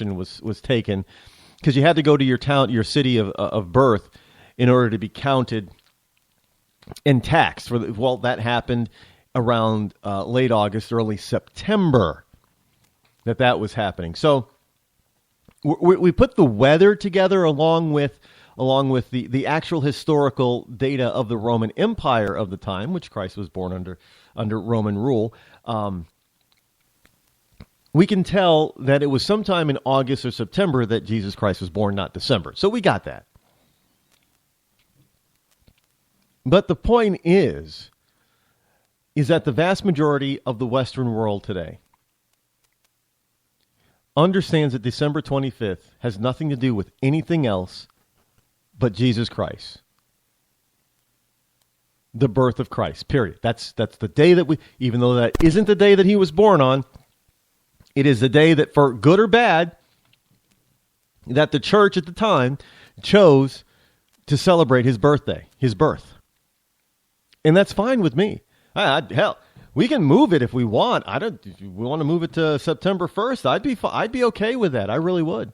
was taken, because you had to go to your city of birth in order to be counted and taxed. That happened around late August, early September that was happening. So we put the weather together along with the actual historical data of the Roman Empire of the time, which Christ was born under Roman rule. We can tell that it was sometime in August or September that Jesus Christ was born, not December. So we got that. But the point is that the vast majority of the Western world today understands that December 25th has nothing to do with anything else but Jesus Christ. The birth of Christ, period. That's the day that even though that isn't the day that he was born on, it is the day that, for good or bad, that the church at the time chose to celebrate his birthday, his birth. And that's fine with me. Hell, we can move it if we want. If we want to move it to September 1st, I'd be okay with that. I really would.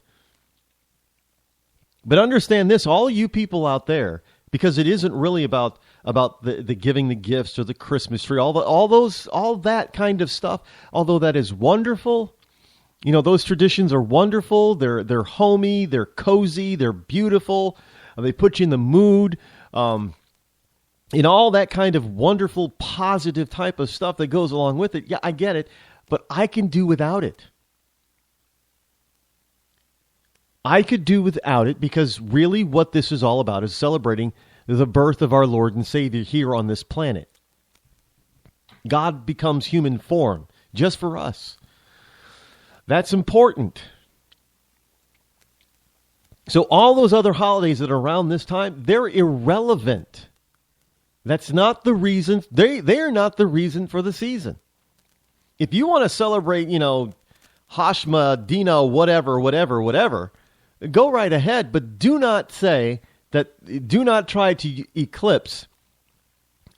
But understand this, all you people out there, because it isn't really about the giving the gifts or the Christmas tree, all that kind of stuff. Although that is wonderful, those traditions are wonderful. They're homey, they're cozy, they're beautiful. They put you in the mood. All that kind of wonderful, positive type of stuff that goes along with it. Yeah, I get it, but I can do without it. I could do without it, because really what this is all about is celebrating the birth of our Lord and Savior here on this planet. God becomes human form just for us. That's important. So all those other holidays that are around this time, they're irrelevant. That's not the reason. They're not the reason for the season. If you want to celebrate, Hashma, Dina, whatever, go right ahead, but do not try to eclipse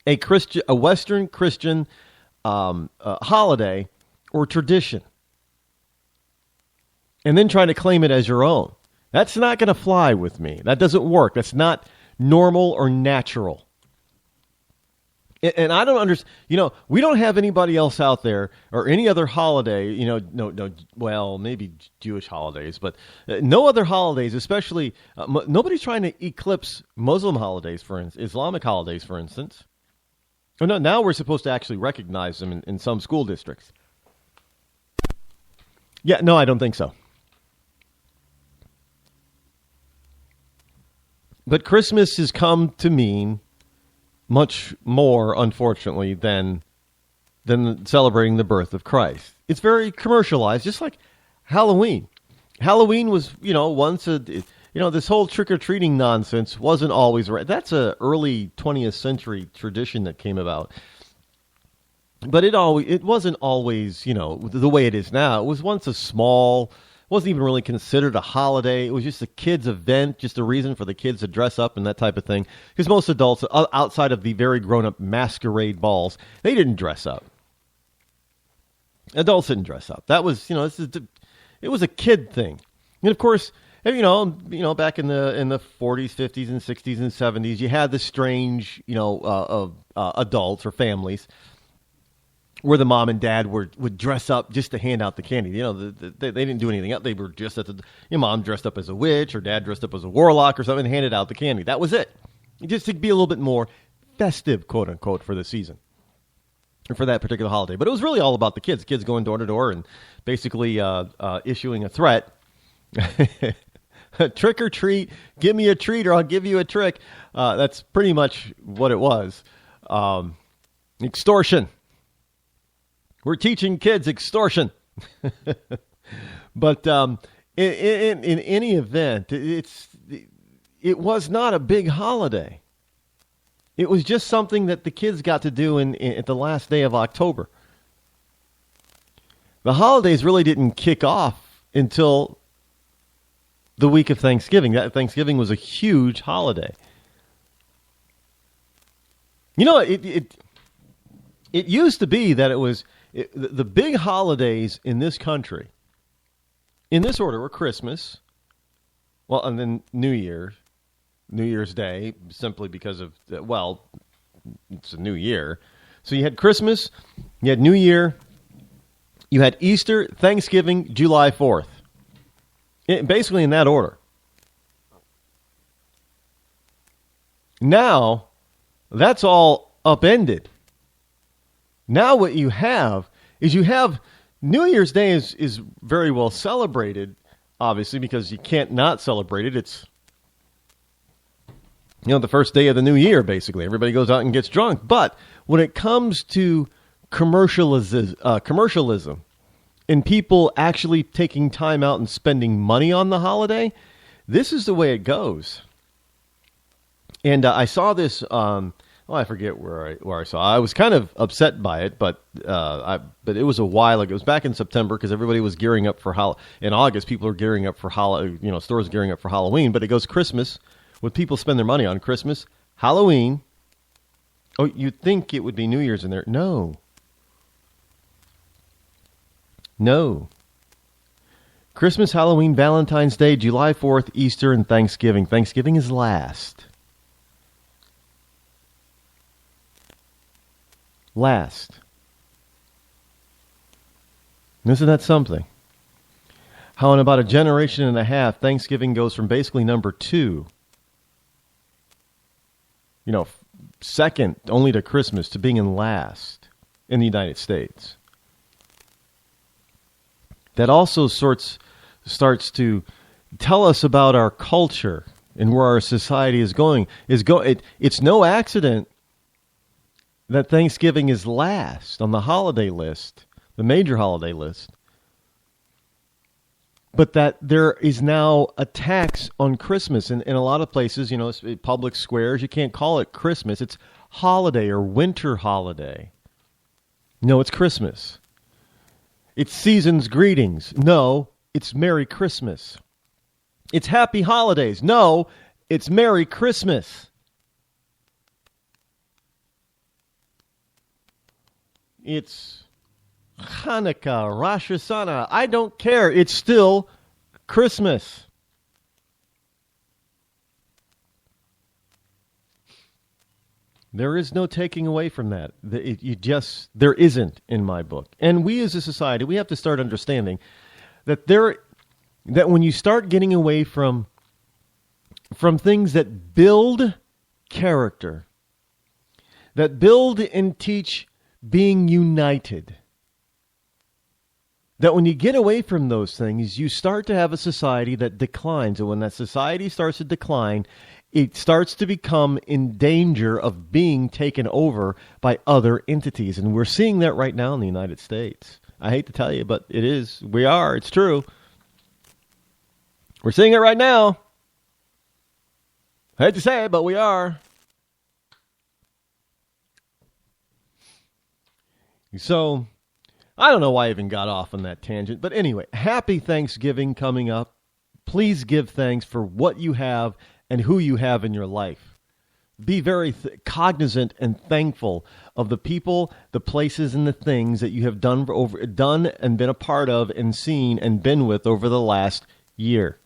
a Western Christian holiday or tradition, and then try to claim it as your own. That's not going to fly with me. That doesn't work. That's not normal or natural. And I don't understand, we don't have anybody else out there or any other holiday, well, maybe Jewish holidays, but no other holidays, especially, nobody's trying to eclipse Muslim holidays, for instance, Islamic holidays, for instance. Oh, no, now we're supposed to actually recognize them in some school districts. Yeah, no, I don't think so. But Christmas has come to mean much more, unfortunately, than celebrating the birth of Christ. It's very commercialized, just like Halloween. Halloween was, once this whole trick-or-treating nonsense wasn't always right. That's a early 20th century tradition that came about. But it wasn't always, the way it is now. It was once wasn't even really considered a holiday. It was just a kid's event, just a reason for the kids to dress up and that type of thing. Because most adults, outside of the very grown-up masquerade balls, they didn't dress up. Adults didn't dress up. That was, it was a kid thing. And of course, back in the 40s, 50s, and 60s and 70s, you had the strange, adults or families where the mom and dad would dress up just to hand out the candy. They didn't do anything else. They were just your mom dressed up as a witch, or dad dressed up as a warlock or something, and handed out the candy. That was it. Just to be a little bit more festive, quote unquote, for the season, or for that particular holiday. But it was really all about the kids. Kids going door to door and basically issuing a threat. Trick or treat, give me a treat or I'll give you a trick. That's pretty much what it was. Extortion. We're teaching kids extortion. But in any event, it was not a big holiday. It was just something that the kids got to do at the last day of October. The holidays really didn't kick off until the week of Thanksgiving. Thanksgiving was a huge holiday. It used to be that it was the big holidays in this country in this order were Christmas, well, and then New Year's Day, simply because of, well, it's a new year. So you had Christmas, you had New Year, you had Easter, Thanksgiving, July 4th. Basically in that order. Now, that's all upended. Now what you have is New Year's Day is very well celebrated, obviously, because you can't not celebrate it. It's, the first day of the new year, basically. Everybody goes out and gets drunk. But when it comes to commercialism and people actually taking time out and spending money on the holiday, this is the way it goes. And I saw this. I forget where I saw. I was kind of upset by it, but it was a while ago. It was back in September because everybody was gearing up for in August. People are gearing up for stores gearing up for Halloween. But it goes Christmas. What people spend their money on: Christmas, Halloween. Oh, you'd think it would be New Year's in there. No. Christmas, Halloween, Valentine's Day, July 4th, Easter, and Thanksgiving. Thanksgiving is last. Isn't that something? How in about a generation and a half, Thanksgiving goes from basically number 2, second only to Christmas, to being in last in the United States. That also starts to tell us about our culture and where our society is going. It's no accident that Thanksgiving is last on the holiday list, the major holiday list, but that there is now a tax on Christmas. In a lot of places, public squares, you can't call it Christmas. It's holiday or winter holiday. No, it's Christmas. It's season's greetings. No, it's Merry Christmas. It's Happy Holidays. No, it's Merry Christmas. It's Hanukkah, Rosh Hashanah. I don't care. It's still Christmas. There is no taking away from that. There isn't in my book. And we as a society, we have to start understanding that when you start getting away from things that build character, that build and teach being united, that when you get away from those things, you start to have a society that declines. And when that society starts to decline, it starts to become in danger of being taken over by other entities. And we're seeing that right now in the United States. I hate to tell you, but it is. We are. It's true. We're seeing it right now. I hate to say it, but we are. So, I don't know why I even got off on that tangent. But anyway, happy Thanksgiving coming up. Please give thanks for what you have and who you have in your life. Be very cognizant and thankful of the people, the places, and the things that you have done and been a part of and seen and been with over the last year.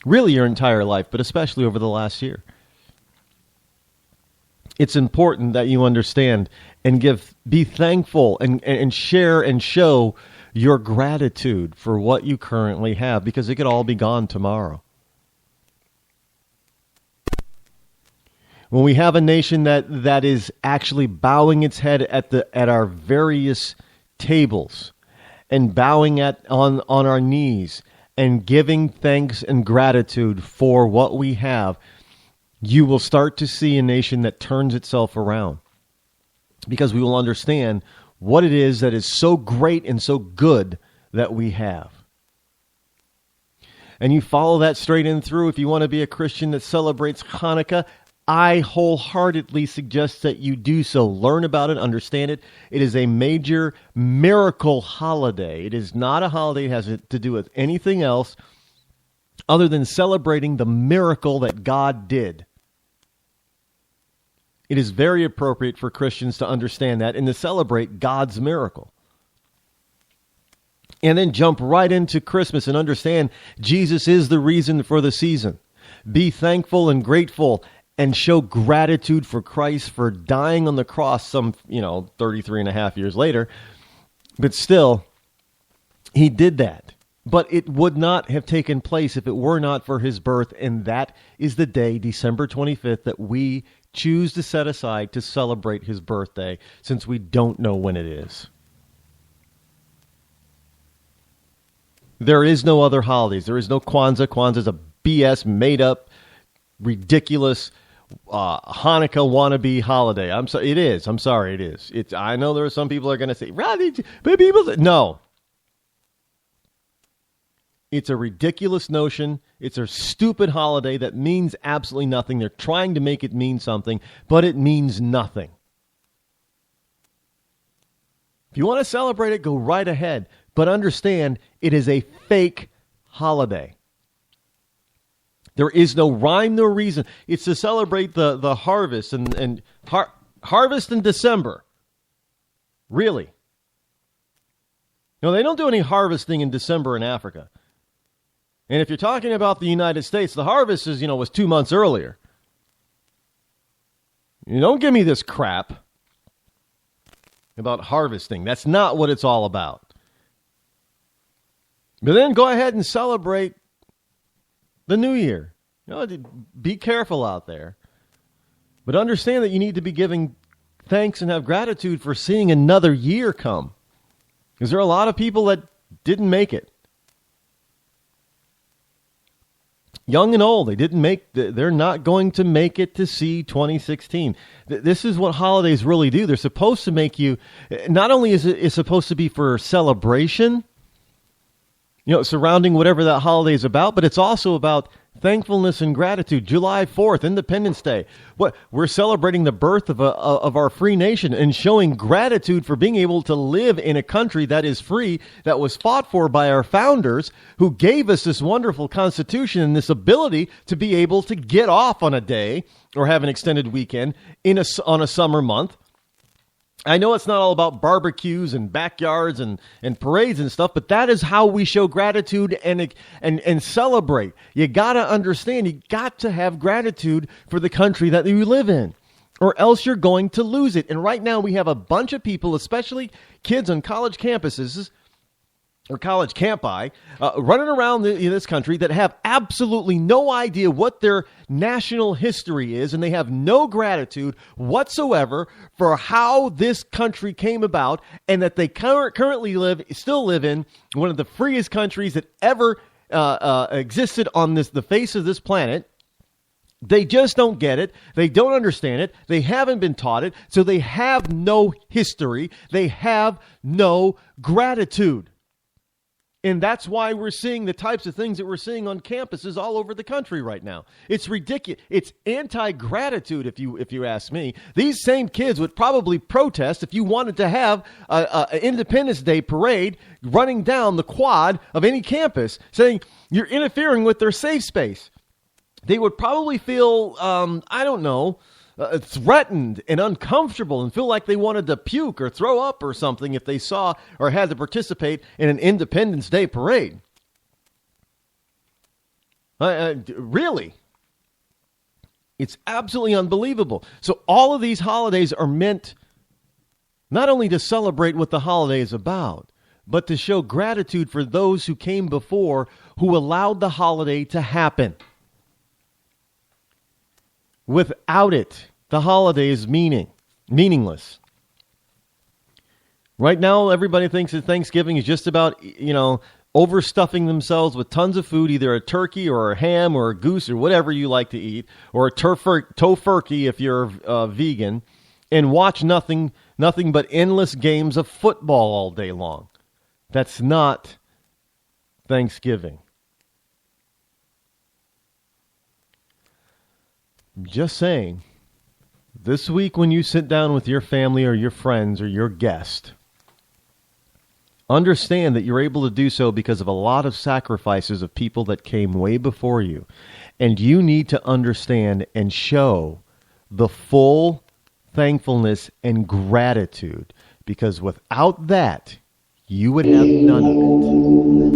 Really your entire life, but especially over the last year. It's important that you understand and be thankful and share and show your gratitude for what you currently have, because it could all be gone tomorrow. When we have a nation that is actually bowing its head at our various tables and bowing on our knees and giving thanks and gratitude for what we have, you will start to see a nation that turns itself around, because we will understand what it is that is so great and so good that we have. And you follow that straight in through. If you want to be a Christian that celebrates Hanukkah, I wholeheartedly suggest that you do so. Learn about it, understand it. It is a major miracle holiday. It is not a holiday that has to do with anything else other than celebrating the miracle that God did. It is very appropriate for Christians to understand that and to celebrate God's miracle. and then jump right into Christmas and understand Jesus is the reason for the season. Be thankful and grateful and show gratitude for Christ for dying on the cross some, 33 and a half years later. But still, he did that. But it would not have taken place if it were not for his birth. And that is the day, December 25th, that we choose to set aside to celebrate his birthday, since we don't know when it is. There is no other holidays. There is no Kwanzaa. Kwanzaa is a BS, made-up, ridiculous Hanukkah wannabe holiday. It is. I'm sorry, it is. I know there are some people are going to say, but people say, no. It's a ridiculous notion. It's a stupid holiday that means absolutely nothing. They're trying to make it mean something, but it means nothing. If you want to celebrate it, go right ahead. But understand, it is a fake holiday. There is no rhyme, no reason. It's to celebrate the harvest and harvest in December. Really. No, they don't do any harvesting in December in Africa. And if you're talking about the United States, the harvest was 2 months earlier. You don't give me this crap about harvesting. That's not what it's all about. But then go ahead and celebrate the new year. Be careful out there. But understand that you need to be giving thanks and have gratitude for seeing another year come. Because there are a lot of people that didn't make it. Young and old, they're not going to make it to see 2016. This is what holidays really do. They're supposed to make you, not only is it supposed to be for celebration, surrounding whatever that holiday is about, but it's also about thankfulness and gratitude. July 4th, Independence Day. We're celebrating the birth of our free nation and showing gratitude for being able to live in a country that is free, that was fought for by our founders, who gave us this wonderful Constitution and this ability to be able to get off on a day or have an extended weekend on a summer month. I know it's not all about barbecues and backyards and parades and stuff, but that is how we show gratitude and celebrate. You got to understand, you got to have gratitude for the country that you live in, or else you're going to lose it. And right now we have a bunch of people, especially kids on college campuses or college campi, running around this country that have absolutely no idea what their national history is, and they have no gratitude whatsoever for how this country came about, and that they currently still live in one of the freest countries that ever existed on the face of this planet. They just don't get it. They don't understand it. They haven't been taught it, so they have no history. They have no gratitude. And that's why we're seeing the types of things that we're seeing on campuses all over the country right now. It's ridiculous. It's anti-gratitude, if you ask me. These same kids would probably protest if you wanted to have an Independence Day parade running down the quad of any campus, saying you're interfering with their safe space. They would probably feel, threatened and uncomfortable and feel like they wanted to puke or throw up or something if they saw or had to participate in an Independence Day parade. Really? It's absolutely unbelievable. So all of these holidays are meant not only to celebrate what the holiday is about, but to show gratitude for those who came before, who allowed the holiday to happen. Without it, the holiday is meaningless. Right now, everybody thinks that Thanksgiving is just about, overstuffing themselves with tons of food, either a turkey or a ham or a goose or whatever you like to eat, or a tofurkey if you're vegan, and watch nothing but endless games of football all day long. That's not Thanksgiving. Just saying, this week when you sit down with your family or your friends or your guest, understand that you're able to do so because of a lot of sacrifices of people that came way before you. And you need to understand and show the full thankfulness and gratitude, because without that, you would have none of it.